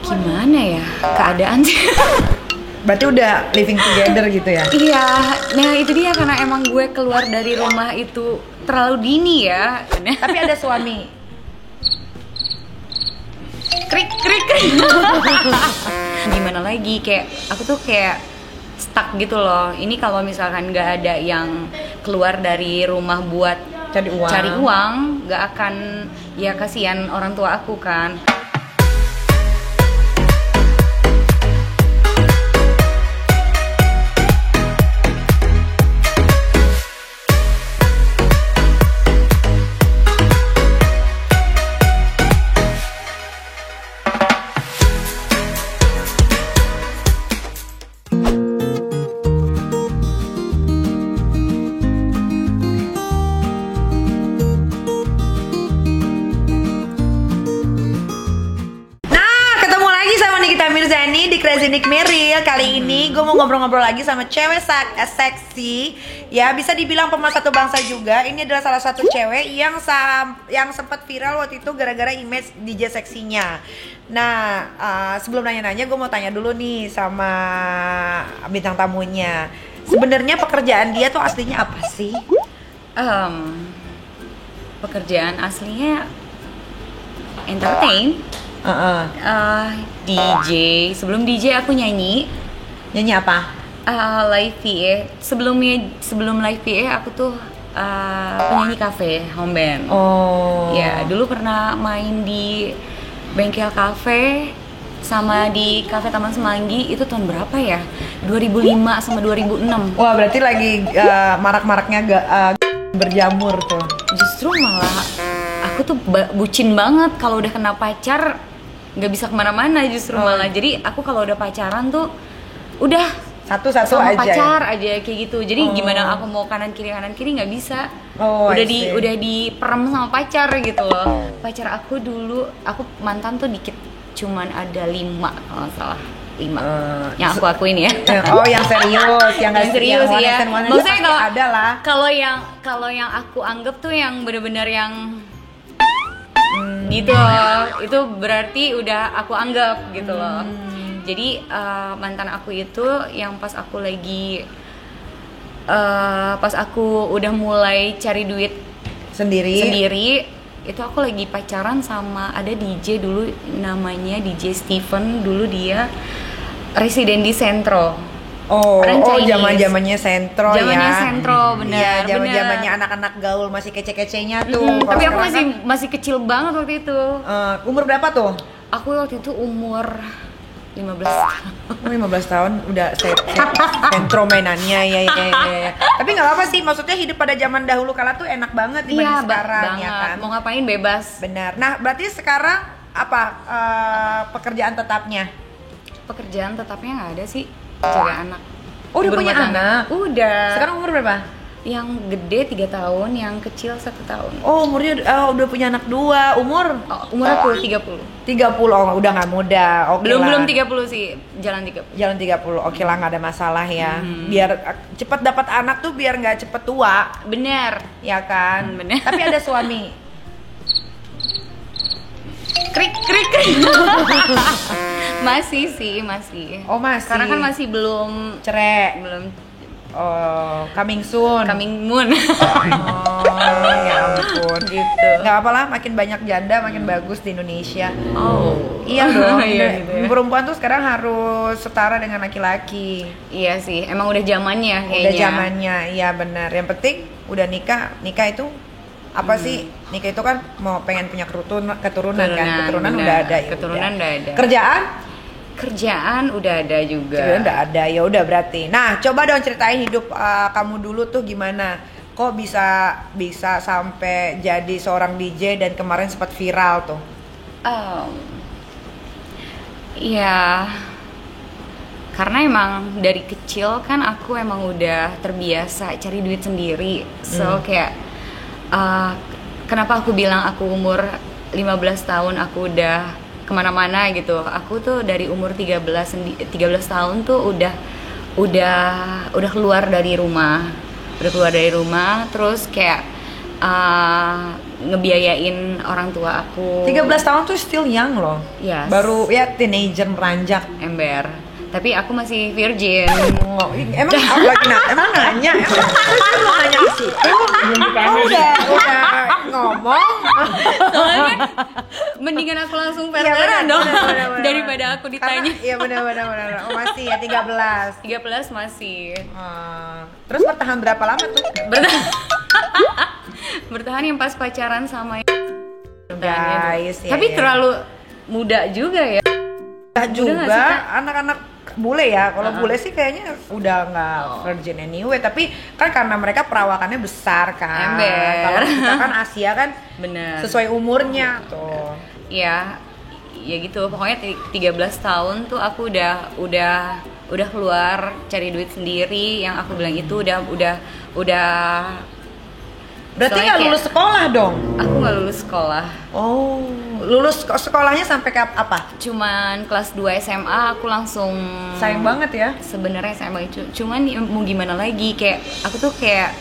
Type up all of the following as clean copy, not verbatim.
Gimana ya keadaan sih? Berarti udah living together gitu ya? Iya, nah itu dia karena emang gue keluar dari rumah itu terlalu dini ya. Tapi ada suami. Krik krik. Gimana lagi, kayak aku tuh kayak stuck gitu loh. Ini kalau misalkan nggak ada yang keluar dari rumah buat cari uang, nggak akan, ya kasihan orang tua aku kan. Crazy Nick Meril. Kali ini gue mau ngobrol-ngobrol lagi sama cewek seksi. Ya bisa dibilang pemersatu bangsa juga. Ini adalah salah satu cewek yang sempat viral waktu itu gara-gara image DJ seksinya. Nah sebelum nanya-nanya gue mau tanya dulu nih sama bintang tamunya. Sebenarnya pekerjaan dia tuh aslinya apa sih? Pekerjaan aslinya entertain. DJ. Sebelum DJ aku nyanyi. Nyanyi apa? Live PA. Sebelum live PA aku tuh penyanyi cafe, home band. Oh. Ya, dulu pernah main di bengkel cafe sama di cafe Taman Semanggi. Itu tahun berapa ya? 2005 sama 2006. Wah, berarti lagi marak-maraknya berjamur tuh. Justru malah aku tuh bucin banget kalau udah kena pacar. Nggak bisa kemana-mana justru malah. Jadi aku kalau udah pacaran tuh udah satu-satu sama aja pacar aja kayak gitu. Jadi gimana aku mau kanan kiri nggak bisa. Udah diperem sama pacar gitu loh. Pacar aku dulu, aku mantan tuh dikit, cuman ada 5 kalau nggak salah. 5 yang aku akuin ya. Yang serius, yang serius ya. Maksudnya kalau yang aku anggap tuh yang bener-bener yang gitu, itu berarti udah aku anggap gitu loh. Jadi mantan aku itu yang pas aku udah mulai cari duit sendiri, itu aku lagi pacaran sama ada DJ dulu namanya DJ Steven. Dulu dia residen di Sentro. Zaman-zamannya Sentro ya. Zamannya Sentro, benar. Iya, zaman-zamannya anak-anak gaul masih kece-kecenya tuh. Tapi aku masih kecil banget waktu itu. Umur berapa tuh? Aku waktu itu umur 15 tahun udah Sentro mainannya ya. Tapi nggak apa-apa sih, maksudnya hidup pada zaman dahulu kala tuh enak banget dibanding sekarang banget. Ya kan. Mau ngapain bebas. Benar. Nah, berarti sekarang apa pekerjaan tetapnya? Pekerjaan tetapnya nggak ada sih. Jaga anak. Udah punya anak? Udah. Sekarang umur berapa? Yang gede 3 tahun, yang kecil 1 tahun. Oh, umurnya udah punya anak 2. Umur aku 30. Udah nggak muda. Belum 30 sih, jalan 30. Jalan 30. Oke lah, nggak ada masalah ya. Biar cepat dapat anak tuh biar nggak cepet tua. Bener. Ya kan? Bener. Tapi ada suami. Krik. Masih sih. Oh, masih. Karena kan masih belum cerai. Belum. Oh, coming soon. Coming moon. Oh, ya ampun. Gitu. Nggak apalah, makin banyak janda makin bagus di Indonesia. Oh. Iya dong. Iya, gitu ya. Perempuan tuh sekarang harus setara dengan laki-laki. Iya sih, emang udah zamannya kayaknya. Udah zamannya, iya benar. Yang penting udah nikah itu apa sih? Nikah itu kan mau pengen punya keturunan kan. Keturunan udah ada ya. Keturunan udah ada. Kerjaan udah ada juga. Kerjaan udah ada, ya udah berarti. Nah, coba dong ceritain hidup kamu dulu tuh gimana? Kok bisa sampai jadi seorang DJ dan kemarin sempat viral tuh? Ya, karena emang dari kecil kan aku emang udah terbiasa cari duit sendiri. So kayak kenapa aku bilang aku umur 15 tahun aku udah kemana-mana gitu. Aku tuh dari umur 13 tahun tuh udah keluar dari rumah. Terus kayak ngebiayain orang tua aku. 13 tahun tuh still young loh. Yes. Baru ya teenager meranjak. Ember. Tapi aku masih virgin. Oh, emang aku lagi emang nanya, emang lu nanya ke situ? Udah ngomong. Soalnya mendingan aku langsung pacaran dong bener. daripada aku ditanya. Iya benar. Oh, masih ya 13. 13 masih. Terus bertahan berapa lama tuh? Bertahan yang pas pacaran sama Guys, ya, tapi terlalu muda juga ya. Juga anak-anak bule ya, kalau bule sih kayaknya udah nggak virgin anyway, tapi kan karena mereka perawakannya besar kan. Kalau kita kan Asia kan bener sesuai umurnya tuh. Ya gitu, pokoknya 13 tahun tuh aku udah keluar cari duit sendiri, yang aku bilang itu udah berarti nggak lulus sekolah dong? Aku nggak lulus sekolah. Oh, lulus sekolahnya sampai ke apa? Cuman kelas 2 SMA aku langsung. Sayang banget ya. Sebenarnya SMA itu, cuman mau gimana lagi, kayak aku tuh kayak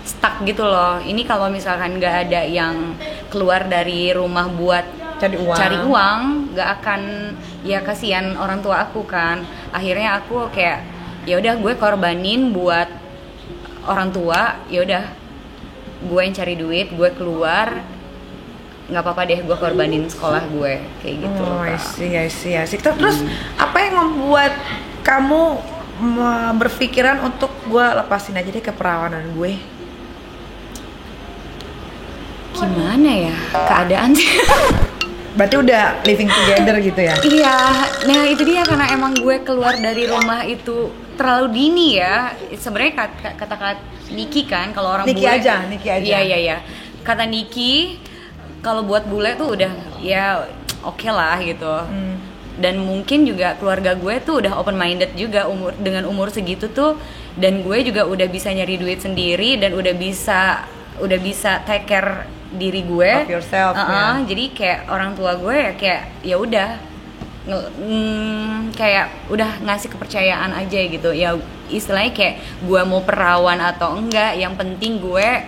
stuck gitu loh. Ini kalau misalkan nggak ada yang keluar dari rumah buat cari uang, nggak akan, ya kasihan orang tua aku kan. Akhirnya aku kayak ya udah gue korbanin buat orang tua, ya udah gue yang cari duit, gue keluar, nggak apa-apa deh gue korbanin sekolah gue, kayak gitu. Oh, I see. Terus apa yang membuat kamu berpikiran untuk gue lepasin aja deh keperawanan gue? Gimana ya keadaan sih? Berarti udah living together gitu ya? Iya, nah itu dia, karena emang gue keluar dari rumah itu terlalu dini ya. Sebenarnya kata Niki kan, kalau orang Niki bule aja. Iya. Kata Niki, kalau buat bule tuh udah ya oke lah gitu. Dan mungkin juga keluarga gue tuh udah open minded juga dengan umur segitu tuh, dan gue juga udah bisa nyari duit sendiri dan udah bisa take care diri gue. Of yourself. Ya. Jadi kayak orang tua gue kayak ya udah kayak udah ngasih kepercayaan aja gitu ya, istilahnya kayak gue mau perawan atau enggak, yang penting gue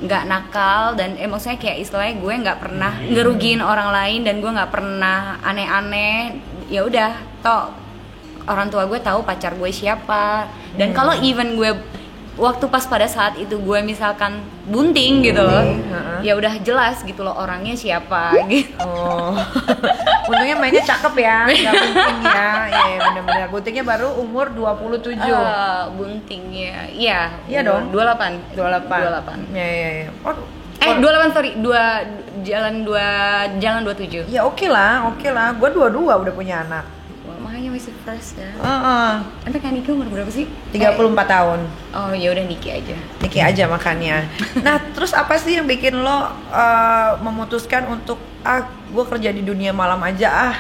nggak nakal, dan maksudnya kayak istilahnya gue nggak pernah ngerugiin orang lain, dan gue nggak pernah aneh-aneh. Ya udah, toh orang tua gue tahu pacar gue siapa, dan kalau even gue waktu pas pada saat itu gue misalkan bunting gitu loh, ya udah jelas gitu loh orangnya siapa gitu. Untungnya mainnya cakep ya, nggak bunting ya. Iya benar-benar, buntingnya baru umur 27. Buntingnya, iya dong. 28. Iya. 28 sorry, jalan 27. Ya oke lah. Gue 22 udah punya anak. Makanya masih first ya. Tapi kan Niki umur berapa sih? 34 tahun. Oh ya udah Niki aja Makanya. Nah terus apa sih yang bikin lo memutuskan untuk gue kerja di dunia malam aja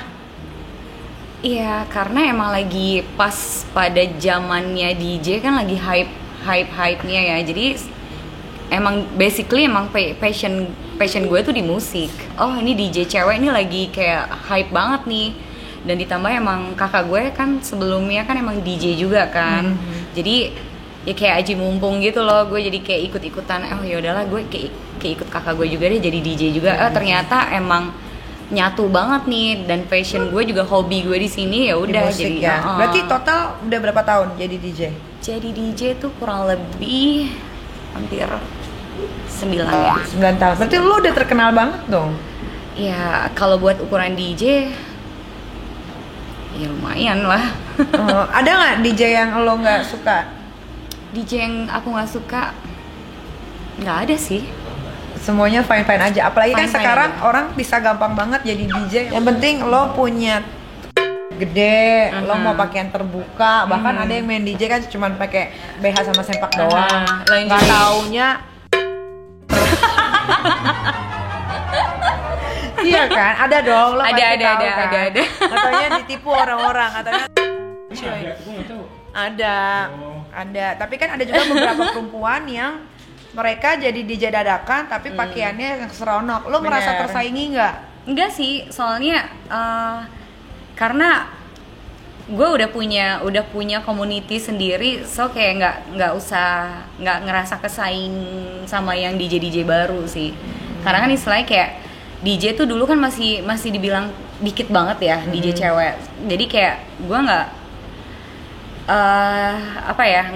Iya, karena emang lagi pas pada zamannya DJ kan, lagi hype-nya ya. Jadi emang basically passion gue tuh di musik. Oh ini DJ cewek ini lagi kayak hype banget nih. Dan ditambah emang kakak gue kan sebelumnya kan emang DJ juga kan. Jadi ya kayak aji mumpung gitu loh, gue jadi kayak ikut-ikutan. Oh ya udahlah, gue kayak ikut kakak gue juga deh jadi DJ juga. Ternyata emang nyatu banget nih, dan passion gue juga, hobi gue di sini ya udah jadi. Ya. Berarti total udah berapa tahun jadi DJ? Jadi DJ tuh kurang lebih hampir 9 ya. 9 tahun. Berarti lu udah terkenal banget dong. Ya kalau buat ukuran DJ ya lumayan lah. Ada nggak DJ yang lo nggak suka? DJ yang aku nggak suka nggak ada sih. Semuanya fine aja. Apalagi kan Fine sekarang aja. orang bisa gampang banget jadi DJ. Yang penting lo punya gede, lo mau pakaian terbuka. Bahkan ada yang main DJ kan cuma pakai BH sama sempak doang. Nggak taunya. Iya kan, ada dong, lo pasti tahu kan. Ada. Katanya ditipu orang-orang, katanya. Ada. Tapi kan ada juga beberapa perempuan yang mereka jadi DJ dadakan, tapi pakaiannya yang seronok. Lo merasa tersaingi nggak? Enggak sih, soalnya karena gue udah punya community sendiri, so kayak nggak ngerasa kesaing sama yang DJ baru sih. Karena kan istilahnya kayak DJ tuh dulu kan masih dibilang dikit banget ya DJ cewek. Jadi kayak gue nggak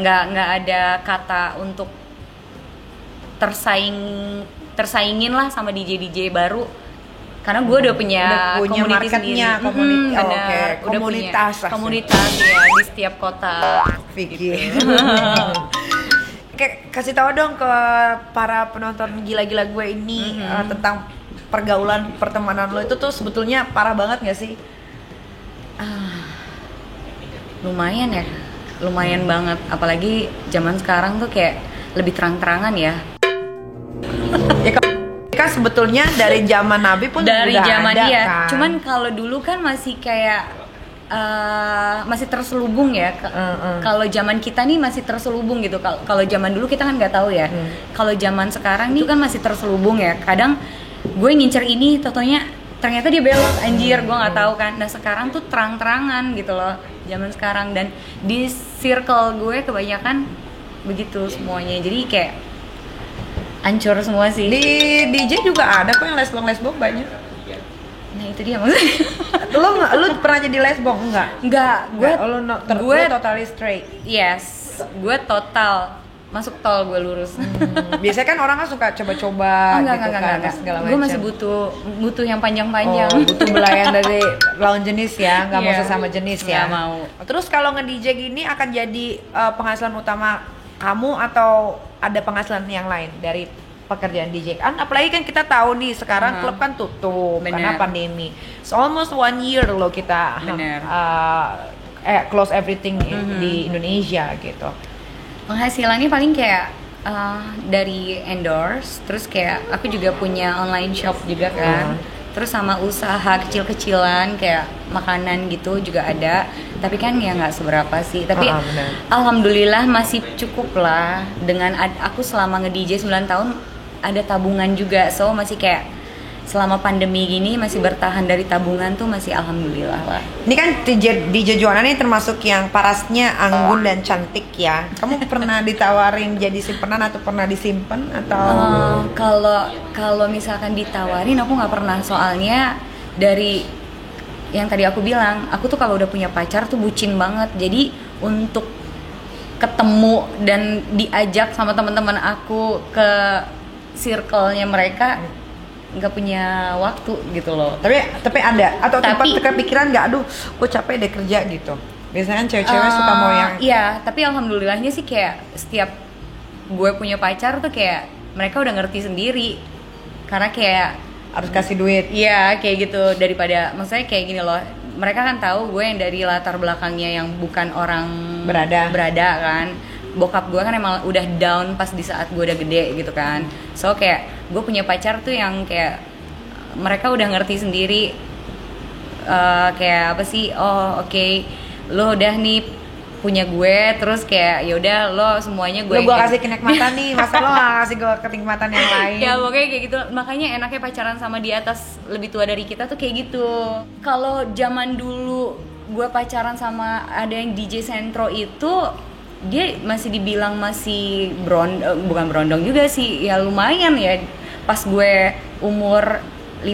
nggak ada kata untuk tersaingin lah sama DJ baru. Karena gue udah punya community sendiri. Komunitas ya di setiap kota. Vicky. Kayak kasih tahu dong ke para penonton gila-gila gue ini tentang pergaulan pertemanan lo itu tuh sebetulnya parah banget nggak sih? Lumayan banget. Apalagi zaman sekarang tuh kayak lebih terang-terangan ya. Ya kan sebetulnya dari zaman Nabi pun dari udah zaman ada, dia. kan? Cuman kalau dulu kan masih kayak masih terselubung ya. Kalau zaman kita nih masih terselubung gitu. Kalau zaman dulu kita kan nggak tahu ya. Kalau zaman sekarang nih kan masih terselubung ya. Kadang gue ngincer ini, totonya ternyata dia belok, anjir, gue nggak tahu kan. Nah sekarang tuh terang-terangan gitu loh zaman sekarang, dan di circle gue kebanyakan begitu semuanya. Jadi kayak hancur semua sih. Di DJ juga ada kok yang lesbong banyak. Nah itu dia maksudnya. Lu pernah jadi lesbong enggak? Gue totally straight. Yes, gue total masuk tol, gue lurus. Biasanya kan orang kan suka coba-coba enggak. Segala macam. Gue masih butuh yang panjang-panjang. Butuh belayan dari lawan jenis ya, nggak mau sesama jenis ya. Nggak mau. Terus kalau nge-DJ gini akan jadi penghasilan utama kamu atau ada penghasilan yang lain dari pekerjaan DJ? Kan apalagi kan kita tahu nih sekarang klub kan tutup karena pandemi. So almost 1 year loh kita close everything di Indonesia gitu. Penghasilannya paling kayak dari endorse, terus kayak aku juga punya online shop juga kan. Terus sama usaha kecil-kecilan kayak makanan gitu juga ada, tapi kan ya nggak seberapa sih. Tapi alhamdulillah masih cukup lah dengan aku selama nge-DJ 9 tahun ada tabungan juga, so masih kayak selama pandemi gini masih bertahan dari tabungan tuh masih alhamdulillah lah. Ini kan DJ Joanna nih termasuk yang parasnya anggun dan cantik ya. Kamu pernah ditawarin jadi simpenan atau pernah disimpan atau? Kalau misalkan ditawarin aku nggak pernah, soalnya dari yang tadi aku bilang, aku tuh kalau udah punya pacar tuh bucin banget. Jadi untuk ketemu dan diajak sama teman-teman aku ke circle-nya mereka nggak punya waktu gitu loh. Tapi ada atau tempat kepikiran nggak, aduh gue capek deh kerja gitu. Biasanya kan cewek-cewek suka mau yang iya, tapi alhamdulillahnya sih kayak setiap gue punya pacar tuh kayak mereka udah ngerti sendiri, karena kayak harus kasih duit. Iya kayak gitu, daripada maksudnya kayak gini loh, mereka kan tahu gue yang dari latar belakangnya yang bukan orang berada kan. Bokap gue kan emang udah down pas di saat gue udah gede gitu kan. So kayak gue punya pacar tuh yang kayak mereka udah ngerti sendiri kayak apa sih, oke, lo udah nih punya gue, terus kayak yaudah lo semuanya gue kasih kenikmatan nih, masa lo gak kasih gue kenikmatan yang lain. Ya pokoknya kayak gitu, makanya enaknya pacaran sama di atas lebih tua dari kita tuh kayak gitu. Kalau zaman dulu gue pacaran sama ada yang DJ Sentro itu, dia masih dibilang masih bukan berondong juga sih, ya lumayan ya. Pas gue umur 15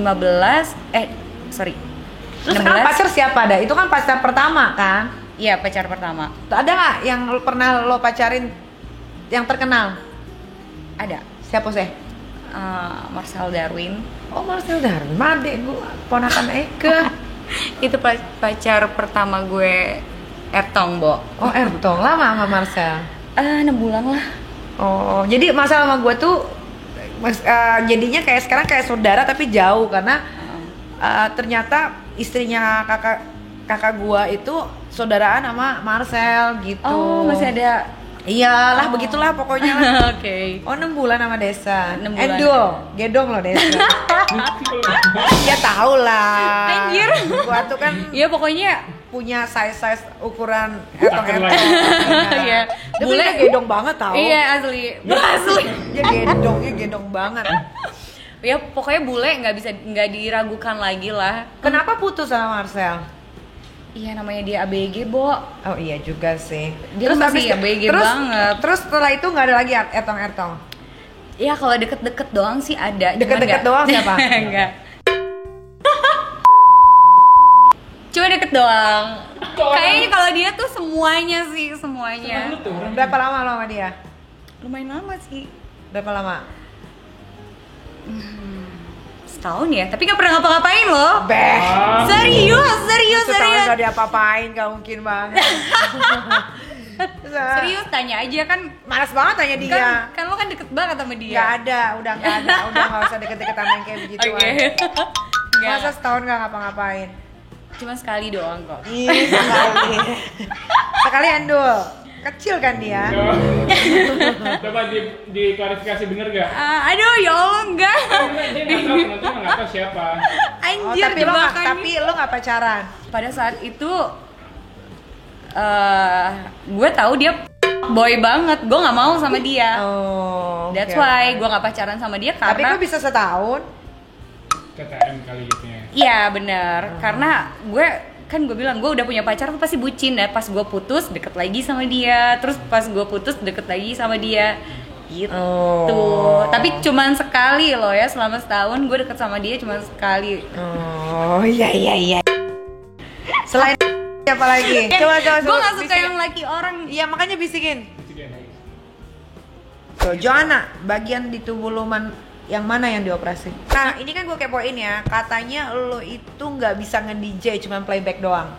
Terus sekarang pacar siapa ada? Itu kan pacar pertama kan? Iya, pacar pertama. Ada nggak yang pernah lo pacarin yang terkenal? Ada. Siapa sih? Marcel Darwin. Oh, Marcel Darwin, adek gue, ponakan Eka. Itu pacar pertama gue, Ertong, Bo. Oh, Ertong, lama sama Marcel? 6 bulan lah. Oh, jadi Marcel sama gue tuh jadinya kayak sekarang kayak saudara tapi jauh karena ternyata istrinya kakak gue itu saudaraan sama Marcel gitu. Oh, masih ada. Iyalah, begitulah pokoknya lah. Oke. Oh, 6 bulan sama Desa. 6 bulan. Endul, gedong loh Desa. Ya tau lah. Anjir. Gua tuh kan iya pokoknya punya size ukuran etong-etong. Iya. Bule gedong banget tau. Iya asli. Dia gedong banget. Ya pokoknya bule nggak diragukan lagi lah. Kenapa putus sama Marcel? Iya namanya dia ABG, Bo. Oh iya juga sih. Dia masih ABG banget. Terus setelah itu nggak ada lagi etong-etong? Ya kalau deket-deket doang sih ada. cuman Deket-deket nggak- doang siapa? Enggak. Cuma deket doang. Kayaknya kalau dia tuh semuanya sih, semuanya. Lu tuh orang Berapa lama lo sama dia? Lumayan lama sih. Berapa lama? Setahun ya, tapi gak pernah ngapa-ngapain loh. Beh. Serius. Setahun gak diapa-apain, gak mungkin banget. Serius, tanya aja kan. Malas banget tanya dia. Kan lo kan deket banget sama dia. Gak ada, udah gak usah deket-deket sama yang kayak begitu. Oke. Nggak. Masa setahun gak ngapa-ngapain? Cuma sekali doang kok. Ih, sekali. Sekali Andul. Kecil kan dia? Coba diklarifikasi bener gak? Aduh ya Allah enggak. Dia nggak tahu, penonton nggak tahu siapa. Oh, Anjir tapi jebakannya. lo gak pacaran? Pada saat itu gue tahu dia boy banget. Gue nggak mau sama dia. Oh, That's oke. why gue nggak pacaran sama dia Tapi karena kok bisa setahun? KTM kali gitu ya. iya bener. Karena gue bilang gue udah punya pacar tuh pasti bucin. Dan pas gue putus deket lagi sama dia. Terus pas gue putus deket lagi sama dia. Gitu. Oh. Tapi cuman sekali loh ya, selama setahun gue deket sama dia cuman sekali. Oh, iya. Selain siapa lagi? Coba Gue gak suka bisikin. yang laki orang. Iya, makanya bisikin. Presiden. Tuh, Joanna, bagian di tubuh lo yang mana yang dioperasi? Nah, ini kan gue kepoin ya, katanya lo itu nggak bisa nge-DJ, cuma playback doang.